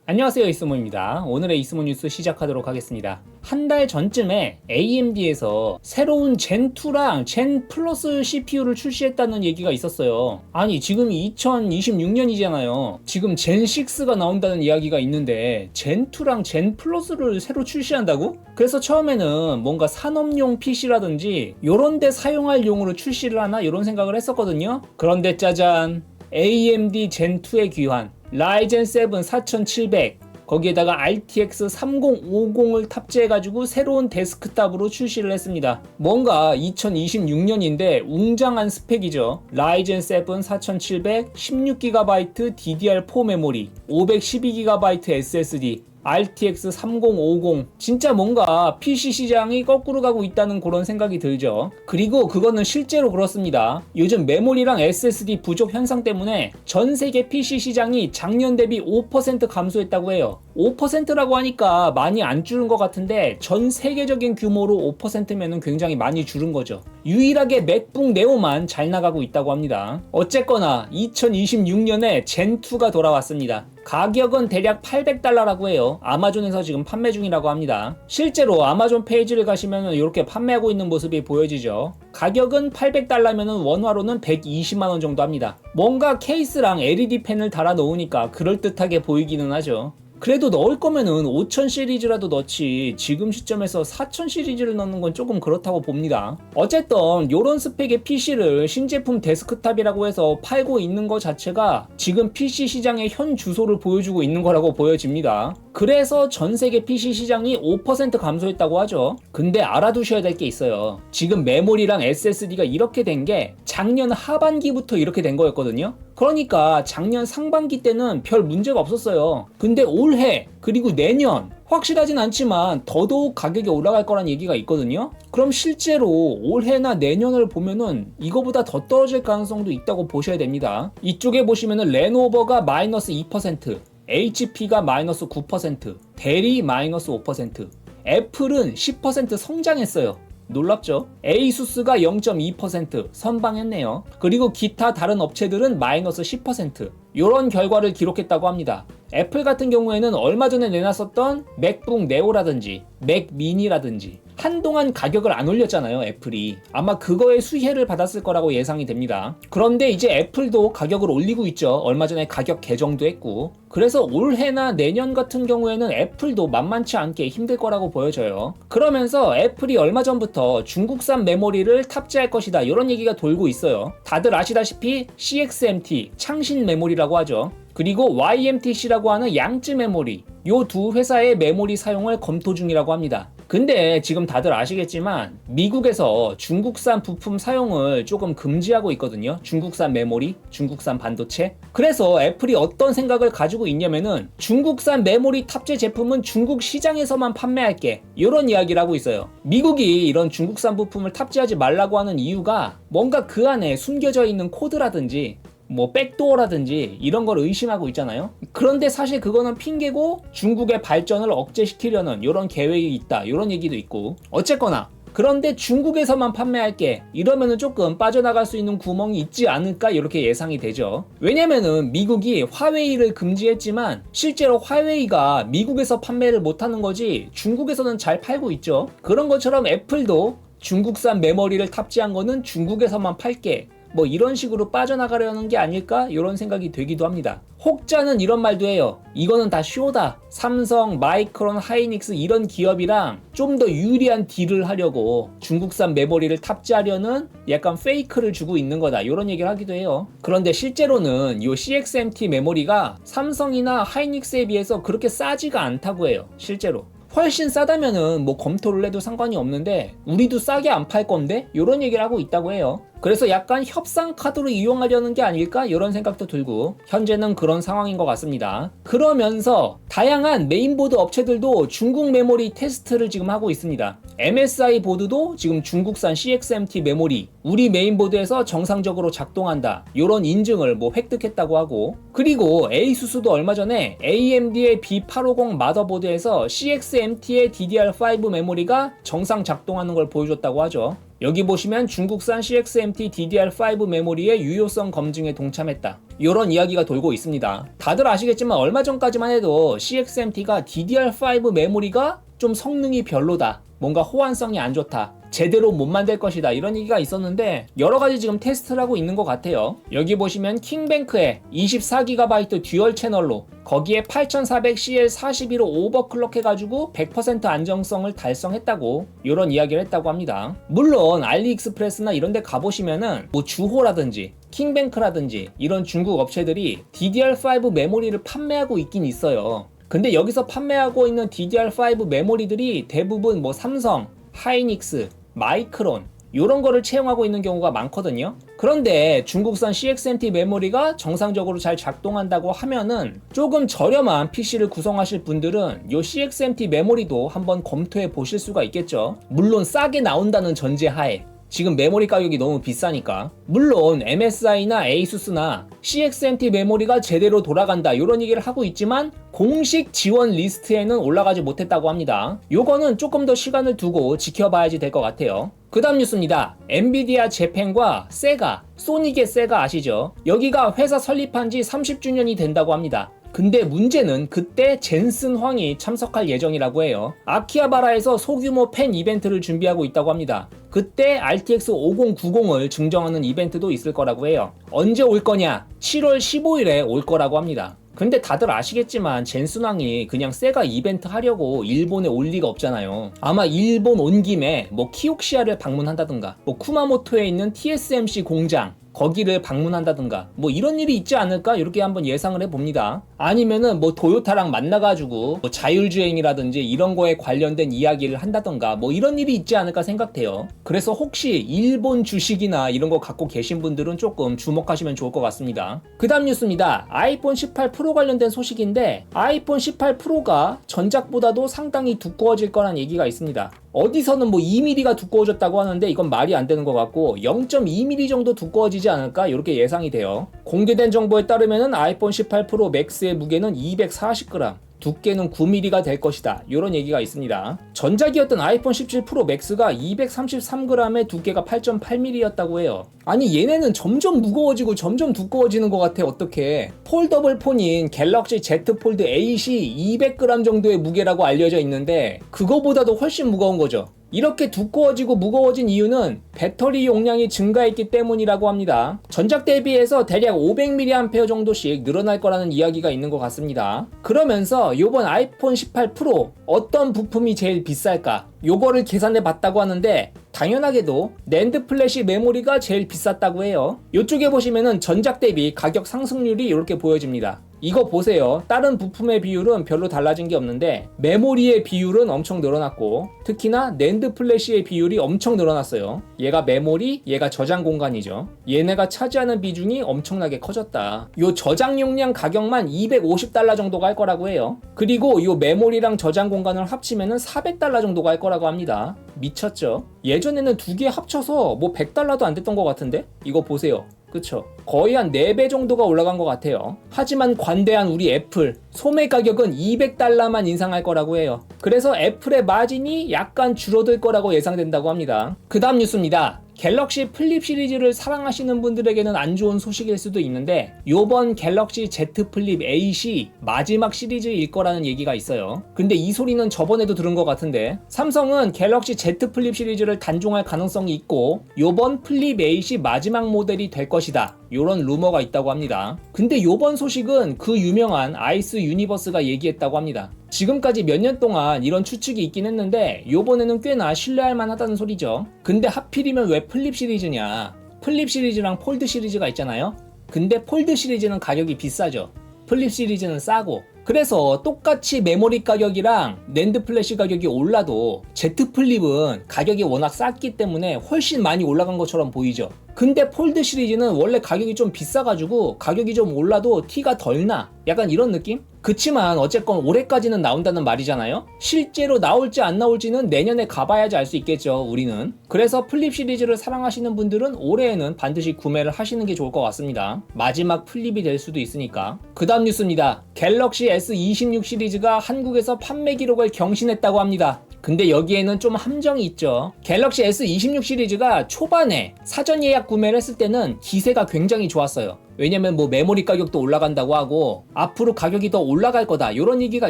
안녕하세요, 이스모입니다. 오늘의 이스모 뉴스 시작하도록 하겠습니다. 한 달 전쯤에 AMD에서 새로운 젠2랑 젠 플러스 CPU를 출시했다는 얘기가 있었어요. 아니, 지금 2026년이잖아요. 지금 젠6가 나온다는 이야기가 있는데 젠2랑 젠 플러스를 새로 출시한다고? 그래서 처음에는 뭔가 산업용 PC라든지 요런 데 사용할 용으로 출시를 하나 이런 생각을 했었거든요. 그런데 짜잔, AMD 젠2의 귀환 라이젠 7 4700 거기에다가 RTX 3050을 탑재해가지고 새로운 데스크탑으로 출시를 했습니다. 뭔가 2026년인데 웅장한 스펙이죠. 라이젠 7 4700 16GB DDR4 메모리 512GB SSD RTX 3050 진짜 뭔가 PC 시장이 거꾸로 가고 있다는 그런 생각이 들죠. 그리고 그거는 실제로 그렇습니다. 요즘 메모리랑 SSD 부족 현상 때문에 전 세계 PC 시장이 작년 대비 5% 감소했다고 해요. 5%라고 하니까 많이 안 줄은 것 같은데 전 세계적인 규모로 5%면은 굉장히 많이 줄은 거죠. 유일하게 맥북 네오만 잘 나가고 있다고 합니다. 어쨌거나 2026년에 젠2가 돌아왔습니다. 가격은 대략 $800라고 해요. 아마존에서 지금 판매 중이라고 합니다. 실제로 아마존 페이지를 가시면 이렇게 판매하고 있는 모습이 보여지죠. 가격은 $800라면 원화로는 120만원 정도 합니다. 뭔가 케이스랑 LED 펜을 달아 놓으니까 그럴듯하게 보이기는 하죠. 그래도 넣을 거면은 5000 시리즈라도 넣지 지금 시점에서 4000 시리즈를 넣는 건 조금 그렇다고 봅니다. 어쨌든 요런 스펙의 PC를 신제품 데스크탑이라고 해서 팔고 있는 것 자체가 지금 PC 시장의 현 주소를 보여주고 있는 거라고 보여집니다. 그래서 전 세계 PC 시장이 5% 감소했다고 하죠. 근데 알아두셔야 될 게 있어요. 지금 메모리랑 SSD가 이렇게 된 게 작년 하반기부터 이렇게 된 거였거든요. 그러니까 작년 상반기 때는 별 문제가 없었어요. 근데 올해 그리고 내년 확실하진 않지만 더더욱 가격이 올라갈 거란 얘기가 있거든요. 그럼 실제로 올해나 내년을 보면은 이거보다 더 떨어질 가능성도 있다고 보셔야 됩니다. 이쪽에 보시면은 레노버가 마이너스 2%, HP가 마이너스 9%, 델이 마이너스 5%, 애플은 10% 성장했어요. 놀랍죠? 에이수스가 0.2% 선방했네요. 그리고 기타 다른 업체들은 마이너스 10% 이런 결과를 기록했다고 합니다. 애플 같은 경우에는 얼마 전에 내놨었던 맥북 네오라든지 맥 미니라든지 한동안 가격을 안 올렸잖아요. 애플이 아마 그거에 수혜를 받았을 거라고 예상이 됩니다. 그런데 이제 애플도 가격을 올리고 있죠. 얼마 전에 가격 개정도 했고. 그래서 올해나 내년 같은 경우에는 애플도 만만치 않게 힘들 거라고 보여져요. 그러면서 애플이 얼마 전부터 중국산 메모리를 탑재할 것이다 이런 얘기가 돌고 있어요. 다들 아시다시피 CXMT 창신 메모리라고 하죠. 그리고 YMTC라고 하는 양쯔 메모리 요 두 회사의 메모리 사용을 검토 중이라고 합니다. 근데 지금 다들 아시겠지만 미국에서 중국산 부품 사용을 조금 금지하고 있거든요. 중국산 메모리, 중국산 반도체. 그래서 애플이 어떤 생각을 가지고 있냐면은 중국산 메모리 탑재 제품은 중국 시장에서만 판매할게 이런 이야기를 하고 있어요. 미국이 이런 중국산 부품을 탑재하지 말라고 하는 이유가 뭔가 그 안에 숨겨져 있는 코드라든지 뭐 백도어라든지 이런 걸 의심하고 있잖아요. 그런데 사실 그거는 핑계고 중국의 발전을 억제시키려는 이런 계획이 있다 이런 얘기도 있고. 어쨌거나 그런데 중국에서만 판매할게 이러면은 조금 빠져나갈 수 있는 구멍이 있지 않을까 이렇게 예상이 되죠. 왜냐면은 미국이 화웨이를 금지했지만 실제로 화웨이가 미국에서 판매를 못하는 거지 중국에서는 잘 팔고 있죠. 그런 것처럼 애플도 중국산 메모리를 탑재한 거는 중국에서만 팔게 뭐 이런 식으로 빠져나가려는 게 아닐까 이런 생각이 되기도 합니다. 혹자는 이런 말도 해요. 이거는 다 쇼다. 삼성, 마이크론, 하이닉스 이런 기업이랑 좀 더 유리한 딜을 하려고 중국산 메모리를 탑재하려는 약간 페이크를 주고 있는 거다 이런 얘기를 하기도 해요. 그런데 실제로는 이 CXMT 메모리가 삼성이나 하이닉스에 비해서 그렇게 싸지가 않다고 해요. 실제로 훨씬 싸다면은 뭐 검토를 해도 상관이 없는데 우리도 싸게 안 팔 건데 이런 얘기를 하고 있다고 해요. 그래서 약간 협상 카드로 이용하려는 게 아닐까 이런 생각도 들고 현재는 그런 상황인 것 같습니다. 그러면서 다양한 메인보드 업체들도 중국 메모리 테스트를 지금 하고 있습니다. MSI 보드도 지금 중국산 CXMT 메모리 우리 메인보드에서 정상적으로 작동한다 이런 인증을 뭐 획득했다고 하고, 그리고 에이수스도 얼마 전에 AMD의 B850 마더보드에서 CXMT의 DDR5 메모리가 정상 작동하는 걸 보여줬다고 하죠. 여기 보시면 중국산 CXMT DDR5 메모리의 유효성 검증에 동참했다. 이런 이야기가 돌고 있습니다. 다들 아시겠지만 얼마 전까지만 해도 CXMT가 DDR5 메모리가 좀 성능이 별로다. 뭔가 호환성이 안 좋다. 제대로 못 만들 것이다. 이런 얘기가 있었는데 여러가지 지금 테스트를 하고 있는 것 같아요. 여기 보시면 킹뱅크에 24GB 듀얼 채널로 거기에 8400CL41로 오버클럭 해가지고 100% 안정성을 달성했다고 이런 이야기를 했다고 합니다. 물론 알리익스프레스나 이런 데 가보시면은 뭐 주호라든지 킹뱅크라든지 이런 중국 업체들이 DDR5 메모리를 판매하고 있긴 있어요. 근데 여기서 판매하고 있는 DDR5 메모리들이 대부분 뭐 삼성, 하이닉스, 마이크론 이런 거를 채용하고 있는 경우가 많거든요. 그런데 중국산 CXMT 메모리가 정상적으로 잘 작동한다고 하면은 조금 저렴한 PC를 구성하실 분들은 이 CXMT 메모리도 한번 검토해 보실 수가 있겠죠. 물론 싸게 나온다는 전제하에. 지금 메모리 가격이 너무 비싸니까. 물론 MSI나 ASUS나 CXMT 메모리가 제대로 돌아간다 이런 얘기를 하고 있지만 공식 지원 리스트에는 올라가지 못했다고 합니다. 요거는 조금 더 시간을 두고 지켜봐야지 될 것 같아요. 그 다음 뉴스입니다. 엔비디아 재팬과 세가, 소닉의 세가 아시죠? 여기가 회사 설립한 지 30주년이 된다고 합니다. 근데 문제는 그때 젠슨 황이 참석할 예정이라고 해요. 아키하바라에서 소규모 팬 이벤트를 준비하고 있다고 합니다. 그때 RTX 5090을 증정하는 이벤트도 있을 거라고 해요. 언제 올 거냐? 7월 15일에 올 거라고 합니다. 근데 다들 아시겠지만 젠슨 황이 그냥 세가 이벤트 하려고 일본에 올 리가 없잖아요. 아마 일본 온 김에 뭐 키옥시아를 방문한다든가 뭐 쿠마모토에 있는 TSMC 공장 거기를 방문한다든가 뭐 이런 일이 있지 않을까 이렇게 한번 예상을 해봅니다. 아니면은 뭐 도요타랑 만나가지고 뭐 자율주행이라든지 이런 거에 관련된 이야기를 한다던가 뭐 이런 일이 있지 않을까 생각돼요. 그래서 혹시 일본 주식이나 이런 거 갖고 계신 분들은 조금 주목하시면 좋을 것 같습니다. 그 다음 뉴스입니다. 아이폰 18 프로 관련된 소식인데 아이폰 18 프로가 전작보다도 상당히 두꺼워질 거란 얘기가 있습니다. 어디서는 뭐 2mm가 두꺼워졌다고 하는데 이건 말이 안 되는 것 같고 0.2mm 정도 두꺼워지지 않을까 이렇게 예상이 돼요. 공개된 정보에 따르면 아이폰 18 프로 맥스의 무게는 240g, 두께는 9mm가 될 것이다. 이런 얘기가 있습니다. 전작이었던 아이폰 17 프로 맥스가 233g의 두께가 8.8mm였다고 해요. 아니 얘네는 점점 무거워지고 점점 두꺼워지는 것 같아. 어떡해. 폴더블 폰인 갤럭시 Z 폴드 8이 200g 정도의 무게라고 알려져 있는데 그거보다도 훨씬 무거운 거죠. 이렇게 두꺼워지고 무거워진 이유는 배터리 용량이 증가했기 때문이라고 합니다. 전작 대비해서 대략 500mAh 정도씩 늘어날 거라는 이야기가 있는 것 같습니다. 그러면서 이번 아이폰 18 프로 어떤 부품이 제일 비쌀까? 요거를 계산해 봤다고 하는데 당연하게도 낸드 플래시 메모리가 제일 비쌌다고 해요. 이쪽에 보시면은 전작 대비 가격 상승률이 이렇게 보여집니다. 이거 보세요. 다른 부품의 비율은 별로 달라진 게 없는데 메모리의 비율은 엄청 늘어났고 특히나 낸드 플래시의 비율이 엄청 늘어났어요. 얘가 메모리, 얘가 저장 공간이죠. 얘네가 차지하는 비중이 엄청나게 커졌다. 요 저장 용량 가격만 $250 정도가 할 거라고 해요. 그리고 요 메모리랑 저장 공간을 합치면은 $400 정도가 할 거라고 합니다. 미쳤죠? 예전에는 두 개 합쳐서 뭐 $100도 안 됐던 것 같은데? 이거 보세요. 그쵸? 거의 한 4배 정도가 올라간 것 같아요. 하지만 관대한 우리 애플, 소매 가격은 $200만 인상할 거라고 해요. 그래서 애플의 마진이 약간 줄어들 거라고 예상된다고 합니다. 그 다음 뉴스입니다. 갤럭시 플립 시리즈를 사랑하시는 분들에게는 안 좋은 소식일 수도 있는데 요번 갤럭시 Z 플립 8이 마지막 시리즈일 거라는 얘기가 있어요. 근데 이 소리는 저번에도 들은 것 같은데 삼성은 갤럭시 Z 플립 시리즈를 단종할 가능성이 있고 요번 플립 8이 마지막 모델이 될 것이다. 요런 루머가 있다고 합니다. 근데 요번 소식은 그 유명한 아이스 유니버스가 얘기했다고 합니다. 지금까지 몇 년 동안 이런 추측이 있긴 했는데 요번에는 꽤나 신뢰할 만하다는 소리죠. 근데 하필이면 왜 플립 시리즈냐? 플립 시리즈랑 폴드 시리즈가 있잖아요. 근데 폴드 시리즈는 가격이 비싸죠. 플립 시리즈는 싸고. 그래서 똑같이 메모리 가격이랑 낸드 플래시 가격이 올라도 Z 플립은 가격이 워낙 쌌기 때문에 훨씬 많이 올라간 것처럼 보이죠. 근데 폴드 시리즈는 원래 가격이 좀 비싸가지고 가격이 좀 올라도 티가 덜 나. 약간 이런 느낌? 그치만 어쨌건 올해까지는 나온다는 말이잖아요. 실제로 나올지 안 나올지는 내년에 가봐야지 알 수 있겠죠, 우리는. 그래서 플립 시리즈를 사랑하시는 분들은 올해에는 반드시 구매를 하시는 게 좋을 것 같습니다. 마지막 플립이 될 수도 있으니까. 그 다음 뉴스입니다. 갤럭시 S26 시리즈가 한국에서 판매 기록을 경신했다고 합니다. 근데 여기에는 좀 함정이 있죠. 갤럭시 S26 시리즈가 초반에 사전 예약 구매를 했을 때는 기세가 굉장히 좋았어요. 왜냐면 뭐 메모리 가격도 올라간다고 하고 앞으로 가격이 더 올라갈 거다 이런 얘기가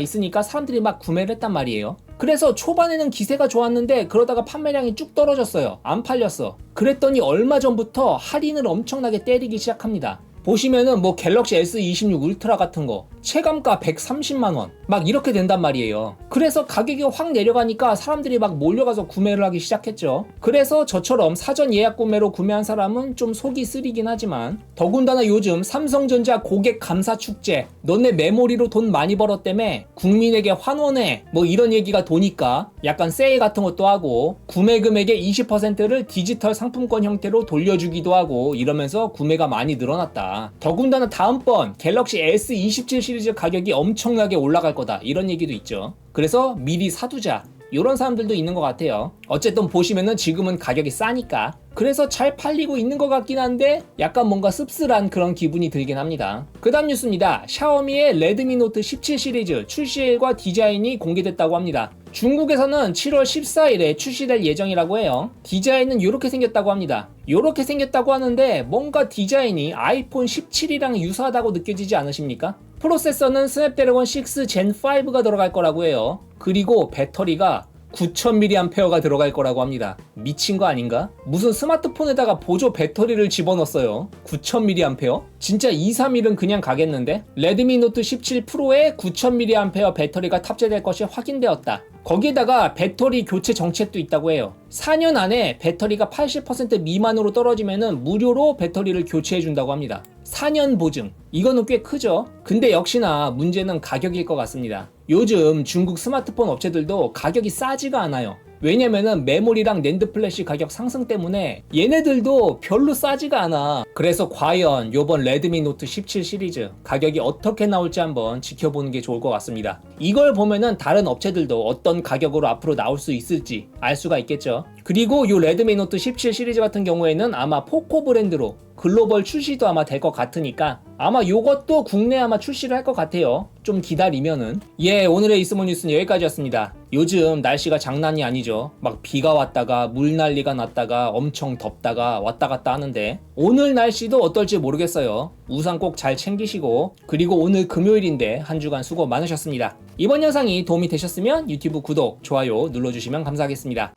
있으니까 사람들이 막 구매를 했단 말이에요. 그래서 초반에는 기세가 좋았는데 그러다가 판매량이 쭉 떨어졌어요. 안 팔렸어. 그랬더니 얼마 전부터 할인을 엄청나게 때리기 시작합니다. 보시면은 뭐 갤럭시 S26 울트라 같은 거 체감가 130만원 막 이렇게 된단 말이에요. 그래서 가격이 확 내려가니까 사람들이 막 몰려가서 구매를 하기 시작했죠. 그래서 저처럼 사전 예약 구매로 구매한 사람은 좀 속이 쓰리긴 하지만 더군다나 요즘 삼성전자 고객 감사 축제 너네 메모리로 돈 많이 벌었다며 국민에게 환원해 뭐 이런 얘기가 도니까 약간 세일 같은 것도 하고 구매 금액의 20%를 디지털 상품권 형태로 돌려주기도 하고 이러면서 구매가 많이 늘어났다. 더군다나 다음번 갤럭시 S27 시리즈 가격이 엄청나게 올라갈 거다 이런 얘기도 있죠. 그래서 미리 사두자 이런 사람들도 있는 것 같아요. 어쨌든 보시면은 지금은 가격이 싸니까 그래서 잘 팔리고 있는 것 같긴 한데 약간 뭔가 씁쓸한 그런 기분이 들긴 합니다. 그 다음 뉴스입니다. 샤오미의 레드미 노트 17 시리즈 출시일과 디자인이 공개됐다고 합니다. 중국에서는 7월 14일에 출시될 예정이라고 해요. 디자인은 이렇게 생겼다고 합니다. 이렇게 생겼다고 하는데 뭔가 디자인이 아이폰 17이랑 유사하다고 느껴지지 않으십니까? 프로세서는 스냅드래곤 6 젠 5가 들어갈 거라고 해요. 그리고 배터리가 9000mAh가 들어갈 거라고 합니다. 미친 거 아닌가? 무슨 스마트폰에다가 보조 배터리를 집어넣었어요. 9000mAh? 진짜 2, 3일은 그냥 가겠는데? 레드미 노트 17 프로에 9000mAh 배터리가 탑재될 것이 확인되었다. 거기에다가 배터리 교체 정책도 있다고 해요. 4년 안에 배터리가 80% 미만으로 떨어지면은 무료로 배터리를 교체해 준다고 합니다. 4년 보증. 이거는 꽤 크죠? 근데 역시나 문제는 가격일 것 같습니다. 요즘 중국 스마트폰 업체들도 가격이 싸지가 않아요. 왜냐면은 메모리랑 낸드 플래시 가격 상승 때문에 얘네들도 별로 싸지가 않아. 그래서 과연 요번 레드미 노트 17 시리즈 가격이 어떻게 나올지 한번 지켜보는 게 좋을 것 같습니다. 이걸 보면은 다른 업체들도 어떤 가격으로 앞으로 나올 수 있을지 알 수가 있겠죠. 그리고 요 레드미 노트 17 시리즈 같은 경우에는 아마 포코 브랜드로 글로벌 출시도 아마 될 것 같으니까 아마 요것도 국내 아마 출시를 할 것 같아요. 좀 기다리면은. 오늘의 이스몬 뉴스는 여기까지였습니다. 요즘 날씨가 장난이 아니죠. 막 비가 왔다가 물난리가 났다가 엄청 덥다가 왔다 갔다 하는데 오늘 날씨도 어떨지 모르겠어요. 우산 꼭 잘 챙기시고 그리고 오늘 금요일인데 한 주간 수고 많으셨습니다. 이번 영상이 도움이 되셨으면 유튜브 구독, 좋아요 눌러주시면 감사하겠습니다.